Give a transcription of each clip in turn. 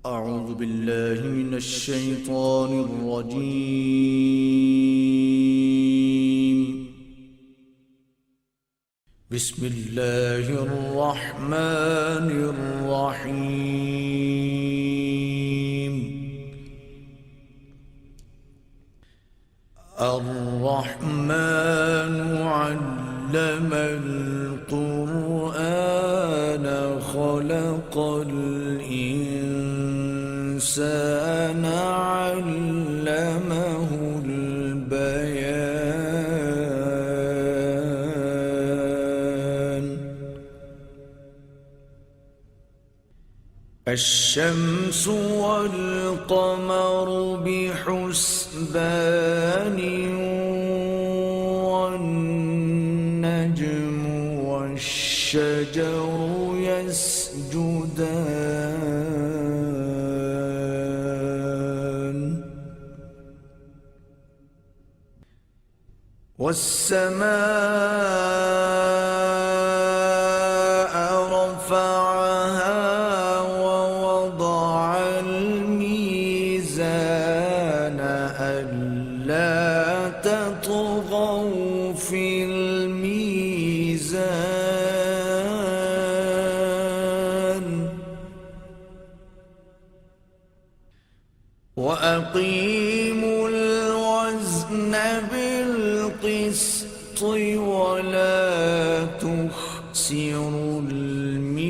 أعوذ بالله من الشيطان الرجيم. بسم الله الرحمن الرحيم. الرحمن علم القرآن خلق الإنسان علمه البيان. الشمس والقمر بحسبان والنجم والشجر يسجدان والسماء رفعها ووضع الميزان ألا تطغوا في الميزان وأقيموا الوزن بالقسط ولا تخسروا الميزان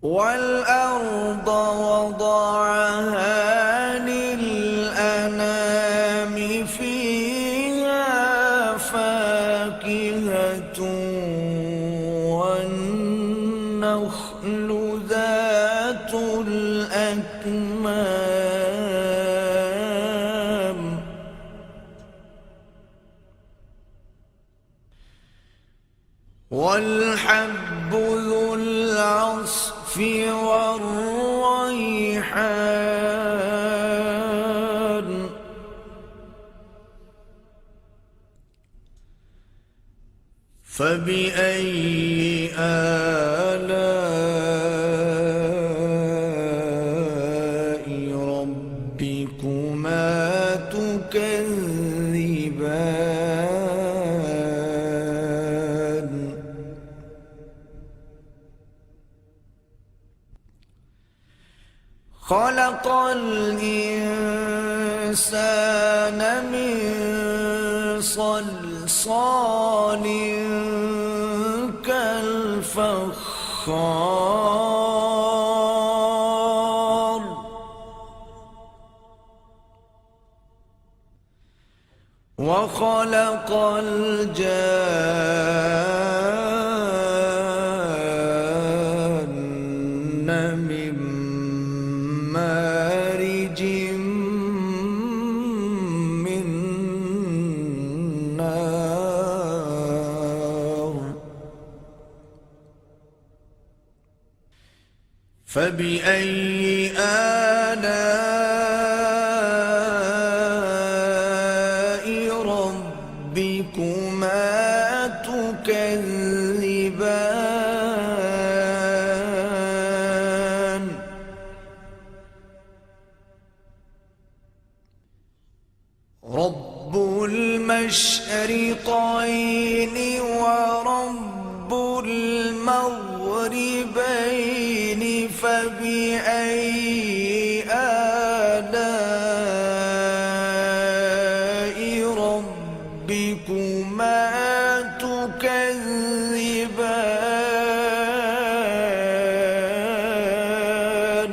والأرض وضعها للأنام فيها فاكهة والنخل ذات الأكمام والحب ذو العصف والريحان فبأي آلاء ربكما تكذبان خلق الإنسان من صلصال كالفخار وخلق الجان من مارج من نار فبأي آلاء ربكما تكذبان رب المشرقين ورب المغربين فبأي آلاء ربكما تكذبان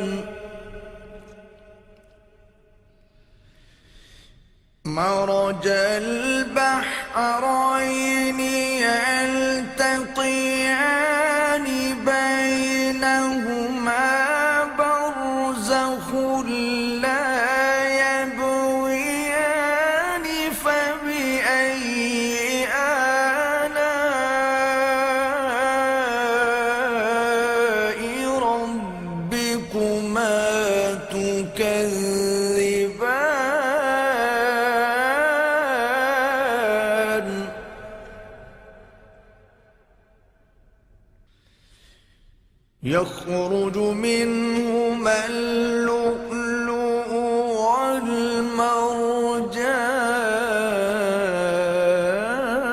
مرج البحرين يلتقيان بينهما برزخ لا يبغيان فبأي آلاء ربكما تكذبان فيهما اللؤلؤ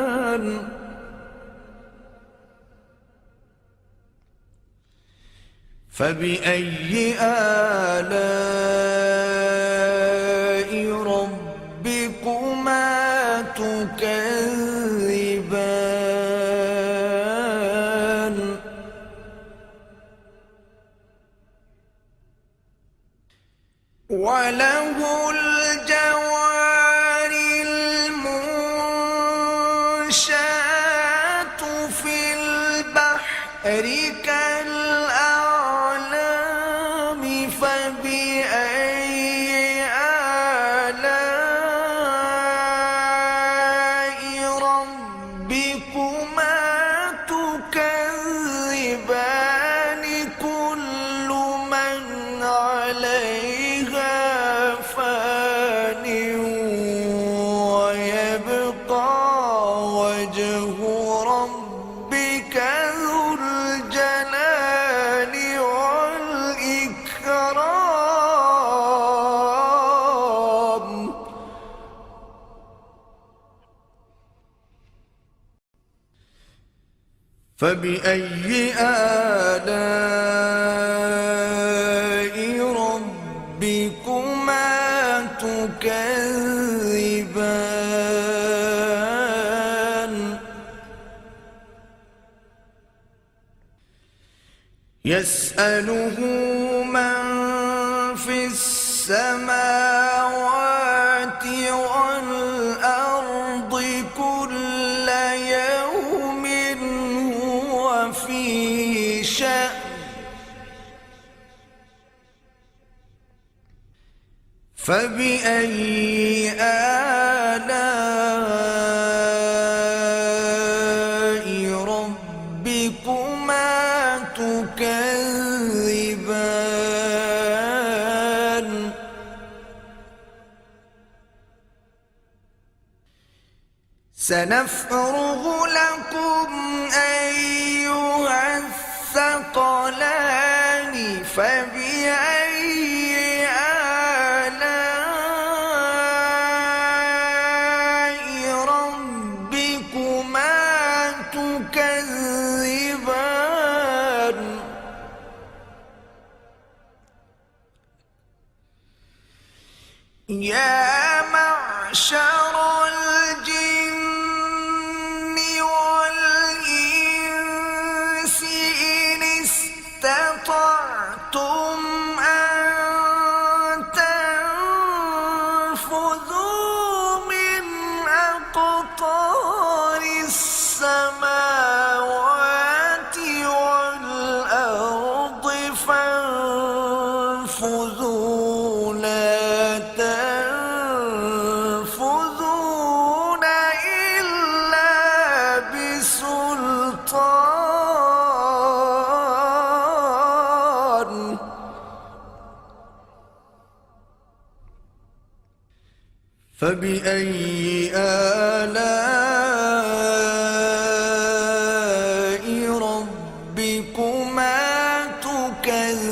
والمرجان فبأي آلاء ربكما تكذبان وله الجوار المنشآت في البحر كالأعلام فبأي آلاء ربكما تكذبان كل من عليها فان ويبقى وجه ربك ذو الجلال والإكرام فبأي آلاء ربكما تكذبان يسأله من في السماوات والأرض كل يوم هو في شأن فبأي آلاء ربكما تكذبان سنفرغ لكم أيها الثقلان فبأي ربكما تكذبان يا معشر الجن والإنس إن استطعتم أن تنفذوا من أقطار السماوات والأرض فانفذوا لا تنفذون إلا بسلطان فبأي آلاء ربكما تكذبان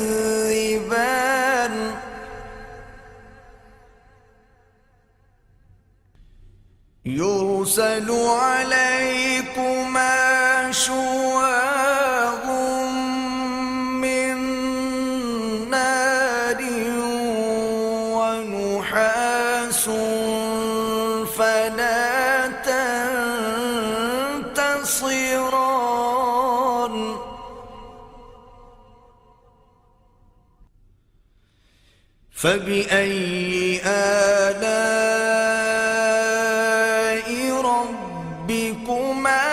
يرسل عليكما شواظ من نار ونحاس فلا تنتصران فبأي آلاء ربكما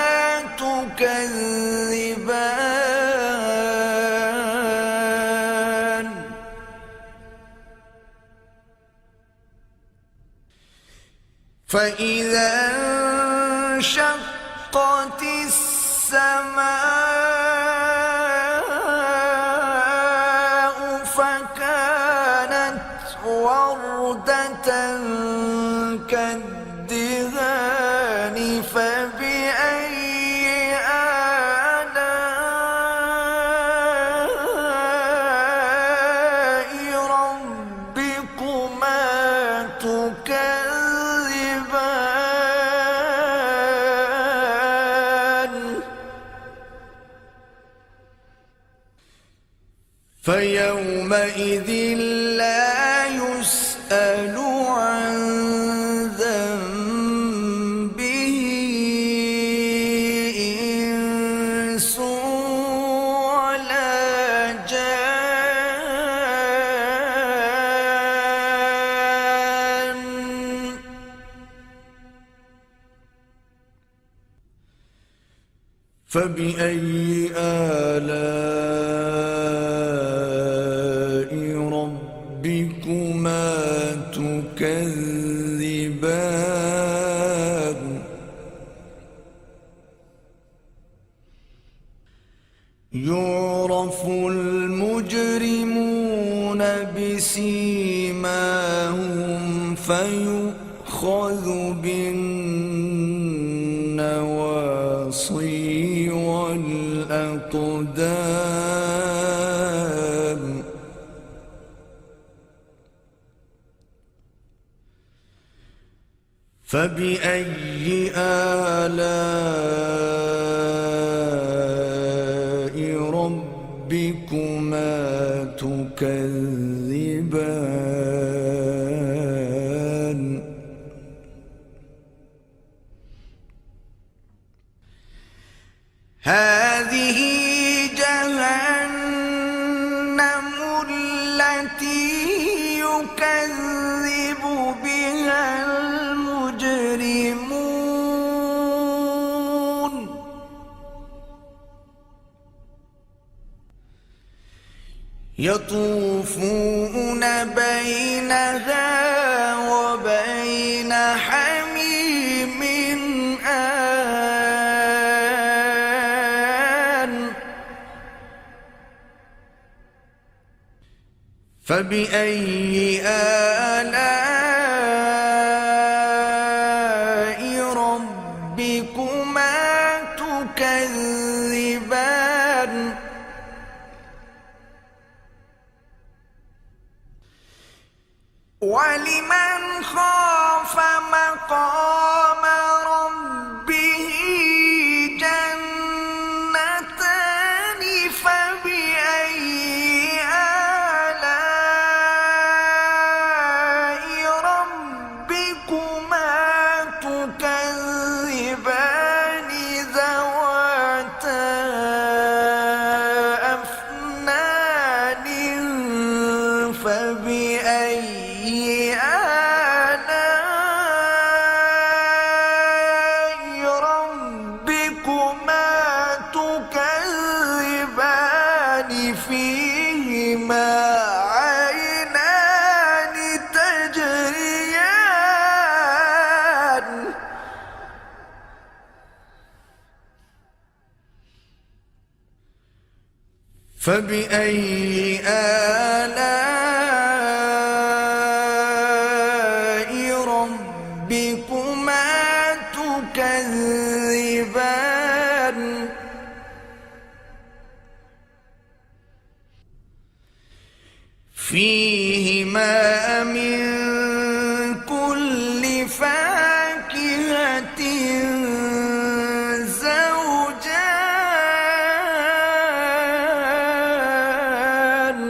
تكذبان فإذا انشقت السماء فكانت وردة كالدهان فبأي آلاء فيومئذ لا يسأل عن ذنبه إنس ولا جان. فبأي آلاء ربكما تكذبان. يعرف المجرمون بسيماهم فيؤخذ بالنواصي والأقدام. فبأي آلاء ربكما تكذبان. هذه جهنم التي يكذب بها المجرمون. يطوفون بينها وبين حميم آن. فبأي آلاء ربكما تكذبان. ولمن خاف مقام ربه جنتان. فبأي آلاء ربكما تكذبان ذواتا أفنان. فبأي آلاء ربكما تكذبان فيهما عينان تجريان. فبأي آلاء ربكما تكذبان. فيهما من كل فاكهة زوجان.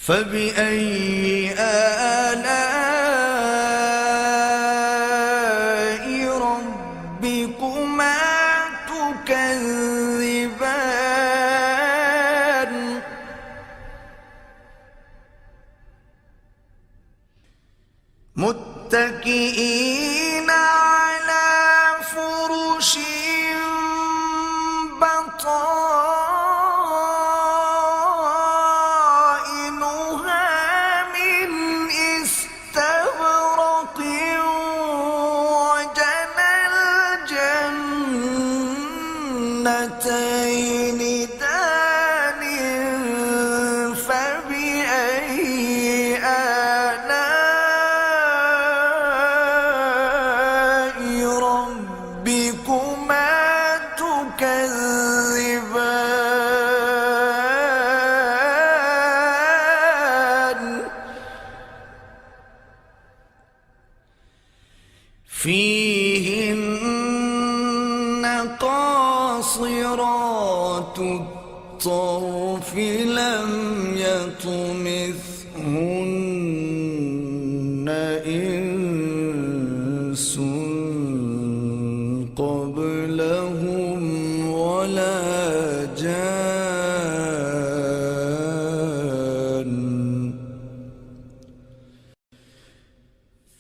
فبأي آلاء ربكما تكذبان. متكئين على فرش بطائنها من استبرق. وجنى الجنتين دان. فبأي آلاء ربكما تكذبان. فيهن قاصرات قاصرات الطرف لم يطمثهن إنس قبلهم ولا جان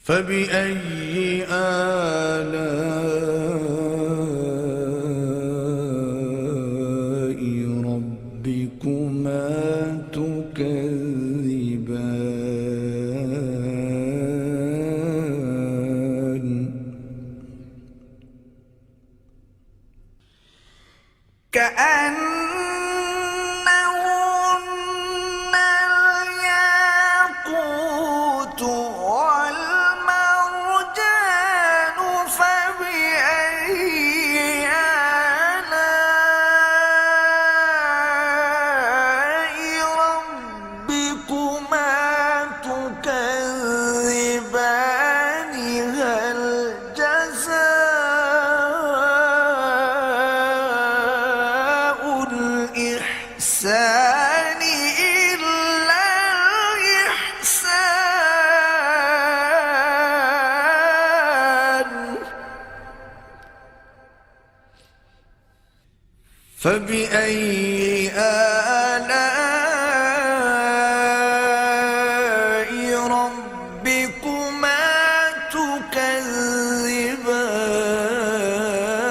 فبأي آلاء ربكما تكذبان كأنهن الياقوت والمرجان فبأي آلاء ربكما تكذبان هل جزاء الإحسان إلا الإحسان فبأي آلاء ربكما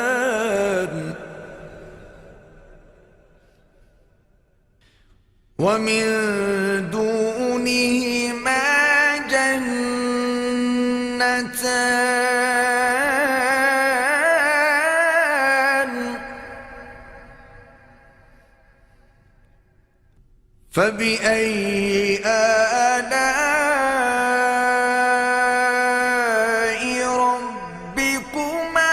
تكذبان ومن دونهما جنتان فبأي آلاء ربكما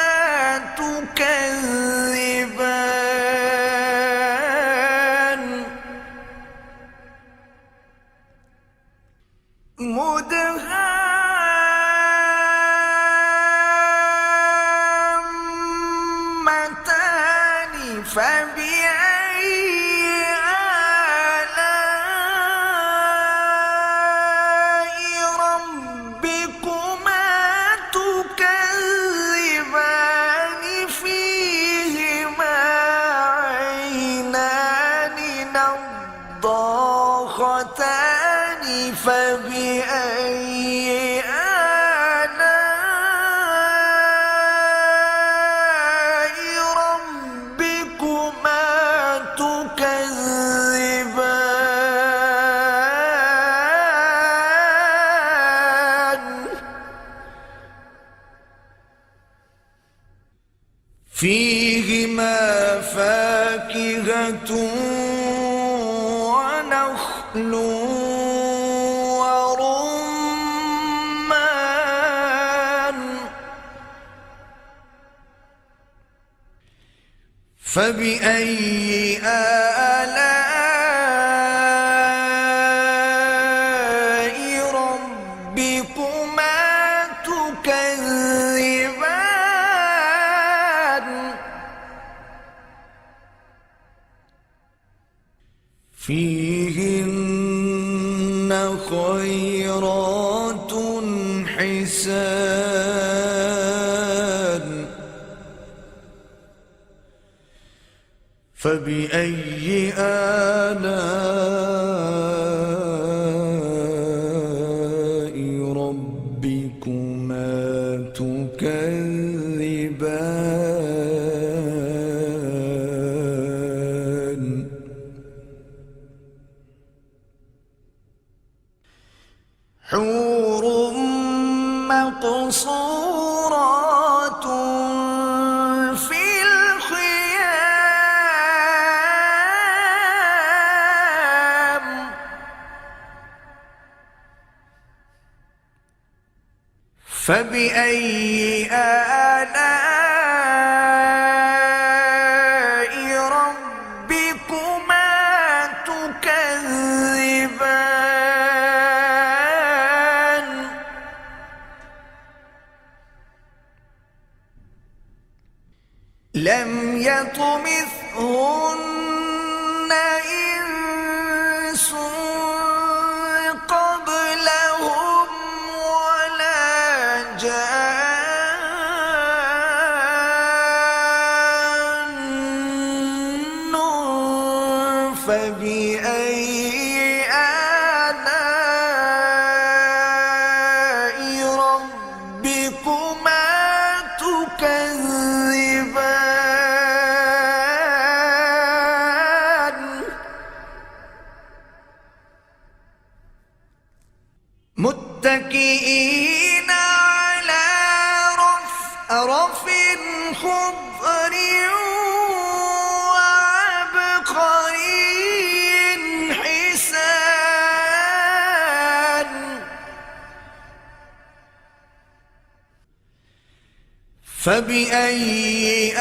تكذبان مدهامتان فبأي آلاء ربكما تكذبان فيهما عينان نضاختان فبأي آلاء ربكما تكذبان فيهما فاكهة ونخل ورمان فبأي آلاء ربكما تكذبان فيهن خيرات حسان فبأي آلاء ربكما تكذبان حور مقصورات في الخيام فبأي آلاء ربكما تكذبان لم يطمثهن فبأي آلاء ربكما تكذبان متكئين على رفرف خضر وعبقري حسان فبأي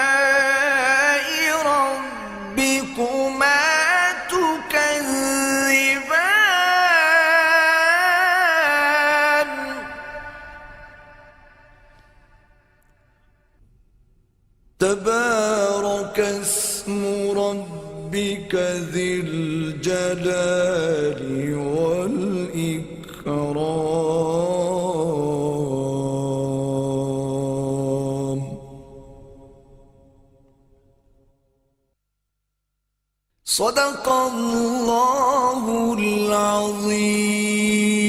آلاء ربكما تكذبان تبارك اسم ربك ذي الجلال والإكرام صدق الله العظيم.